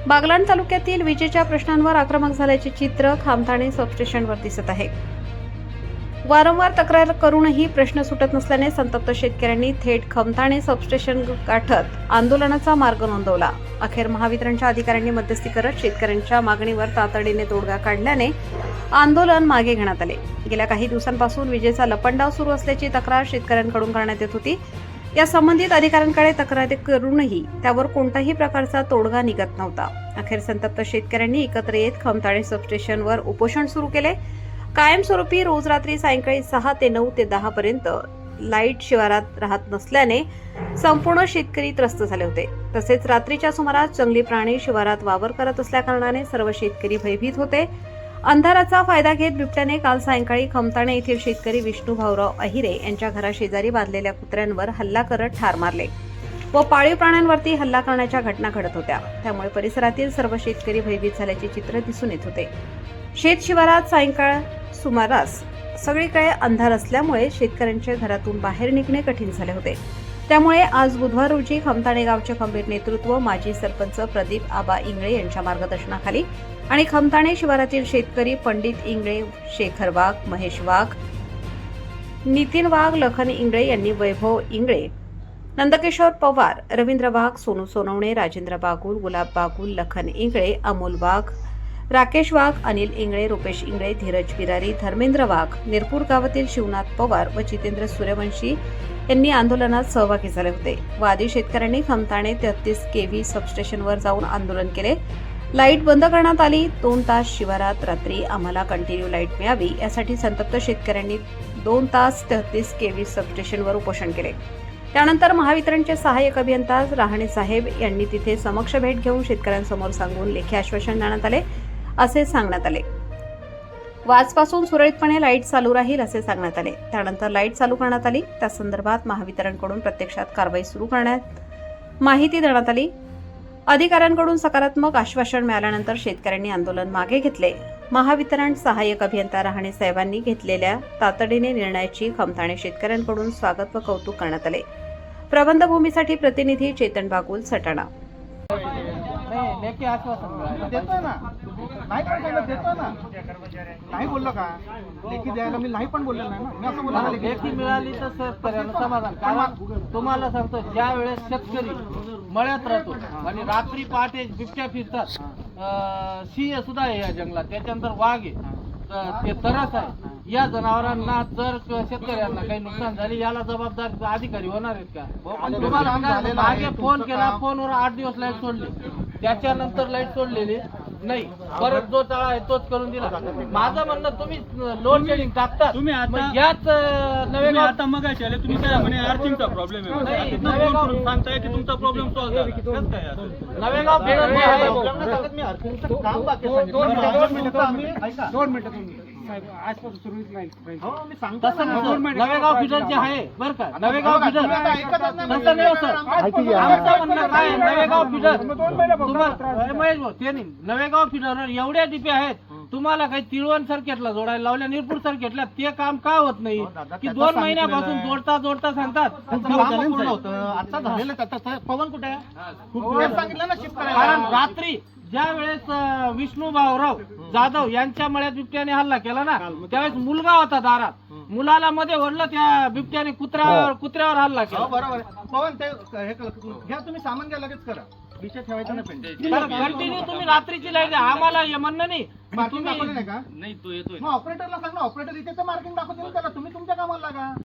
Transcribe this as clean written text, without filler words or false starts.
बागलाण तालुक्यातील विजेच्या प्रश्नांवर आक्रमक झाल्याचे चित्र खामठाणे सबस्टेशनवर दिसत आहे। वारंवार तक्रार करूनही प्रश्न सुटत नसल्याने संतप्त शेतकऱ्यांनी थेट खामठाणे सबस्टेशन गाठत आंदोलनाचा मार्ग नोंदवला। अखेर महावितरणच्या अधिकाऱ्यांनी मध्यस्थी करत शेतकऱ्यांच्या मागणीवर तातडीने तोडगा काढल्याने आंदोलन मागे घेण्यात आले। गेल्या काही दिवसांपासून विजेचा लपंडाव सुरू असल्याची तक्रार शेतकऱ्यांकडून करण्यात येत होती। या संबंधित अधिकाऱ्यांकडे तक्रारी करूनही त्यावर कोणत्याही प्रकारचा तोडगा निघत नव्हता। अखेर संतप्त शेतकऱ्यांनी एकत्र येत खामठाणे सबस्टेशनवर उपोषण सुरू केले। कायमस्वरूपी रोज रात्री सायंकाळी 6 ते 9 ते 10 पर्यंत लाईट शिवारात राहत नसल्याने संपूर्ण शेतकरी त्रस्त झाले होते। तसेच रात्रीच्या सुमारास जंगली प्राणी शिवारात वावर करत असल्याकारणाने सर्व शेतकरी भयभीत होते। अंधाराचा फायदा घेत बिबट्याने काल सायंकाळी खामठाणे येथील शेतकरी विष्णू भाऊराव अहिरे यांच्या घराशेजारी बांधलेल्या कुत्र्यांवर हल्ला करत ठार मारले व पाळीव प्राण्यांवरती हल्ला करण्याच्या घटना घडत होत्या। त्यामुळे परिसरातील सर्व शेतकरी भयभीत झाल्याचे चित्र दिसून येत होते। शेत शिवारात सायंकाळ सुमारास सगळीकडे अंधार असल्यामुळे शेतकऱ्यांच्या घरातून बाहेर निघणे कठीण झाले होते। त्यामुळे आज बुधवार रोजी खामठाणे गावचे खंबीर नेतृत्व माजी सरपंच प्रदीप आबा इंगळे यांच्या मार्गदर्शनाखाली आणि खामठाणे शिवारातील शेतकरी पंडित इंगळे, शेखर वाघ, महेश वाघ, नितीन वाघ, लखन इंगळे यांनी वैभव इंगळे, नंदकिशोर पवार, रवींद्र वाघ, सोनू सोनवणे, राजेंद्र बागुल, गुलाब बागुल, लखन इंगळे, अमोल वाघ, राकेश वाघ, अनिल इंगळे, रुपेश इंगळे, धीरज बिरारी, धर्मेंद्र वाघ, निरपूर गावातील शिवनाथ पवार व जितेंद्र सूर्यवंशी यांनी आंदोलनात सहभागी झाले होते व आदी शेतकऱ्यांनी खामठाणे 33 केव्ही सबस्टेशनवर जाऊन आंदोलन केले। लाईट बंद करण्यात आली। 2 तास शिवारात रात्री आम्हाला कंटिन्यू लाईट मिळावी यासाठी संतप्त शेतकऱ्यांनी 2 तास 33 केव्ही सबस्टेशनवर उपोषण केले। त्यानंतर महावितरणचे सहाय्यक अभियंता राहणे साहेब यांनी तिथे समक्ष भेट घेऊन शेतकऱ्यांसमोर सांगून लेखी आश्वासन देण्यात आले असे सांगण्यात आले व आजपासून सुरळीतपणे लाईट चालू राहील असे सांगण्यात आले। त्यानंतर लाईट चालू करण्यात आली। त्या संदर्भात महावितरणकडून प्रत्यक्षात कारवाई सुरू करण्यात माहिती देण्यात आली। अधिकाऱ्यांकडून सकारात्मक आश्वासन मिळाल्यानंतर शेतकऱ्यांनी आंदोलन मागे घेतले। महावितरण सहाय्यक अभियंता राहणे साहेबांनी घेतलेल्या तातडीने निर्णयाची खामठाणे शेतकऱ्यांकडून स्वागत व कौतुक करण्यात आले। प्रबंधभूमीसाठी प्रतिनिधी चेतन बागुल, सटाणा। लेखी आश्वासन देतोय ना, नाही पण सांगितलं देतोय ना, नाही बोललो का लेखी द्यायला मी नाही पण बोललेलं नाही ना, मी असं बोललो लेखी मिळाली तर शेतकऱ्यांना समाधान। कारण तुम्हाला सांगतो, ज्या वेळेस शेतकरी मळ्यात राहतो आणि रात्री पहाटे बिबट्या फिरतात, सिंह सुद्धा आहे या जंगलात, त्याच्यानंतर वाघ आहे, ते तरस आहे, या जनावरांना जर शेतकऱ्यांना काही नुकसान झाले याला जबाबदार अधिकारी होणार आहेत का? तुम्हाला मागे फोन केला, फोनवर 8 दिवस लाईट सोडली, त्याच्यानंतर लाईट सोडलेली नाही, परत जो तळा आहे तोच करून दिला। माझं म्हणणं, तुम्ही लोड शेडिंग टाकतात, तुम्ही याच नवेगाव आता मग तुम्ही काय म्हणे अर्थिंगचा प्रॉब्लेम आहे, नवेगाव सांगताय की तुमचा प्रॉब्लेम सॉल्व्ह झाला, नवेगाव फिडर जे आहे, मी अर्थिंगचं काम बाकी आहे। 2 मिनिटं तुम्ही आजपासून सुरू नाही हो, मी सांगतो तसं नवेगाव फिडर जे आहे बरं का, नवेगाव फिडर तसं नाही हो सर, आमचं म्हणणं काय, नवेगाव फिडर महेश भाऊ, ते नाही, नवेगाव फिडर एवढ्या डिपे आहेत, तुम्हाला काही तिळवण सर्किटला जोडायला लावल्या, निरपूर सर्किटला, ते काम का होत नाही की 2 महिन्यापासून जोडता सांगतात आता झालेलं का? पवन कुठे आहे? सांगितलं ना शिफ्ट करायला। कारण रात्री ज्या वेळेस विष्णू भाऊराव जाधव यांच्या मळ्यात बिबट्याने हल्ला केला ना, त्यावेळेस मुलगा होता दारात, मुलाला मध्ये ओढलं, त्या बिबट्याने कुत्र्यावर हल्ला केला। बरोबर पवन, ते हे घ्या तुम्ही, सामान घ्या, लगेच करा, विषय ठेवायचा नाही। कंटिन्यू तुम्ही रात्रीची लाईट द्या, आम्हाला हे म्हणणं नाही। मार्किंग दाखवलं नाही का? नाही तो येतोय मग ऑपरेटरला सांग ना, ऑपरेटर इथे तर मार्किंग दाखवतील त्याला, तुम्ही तुमच्या कामाला लागा।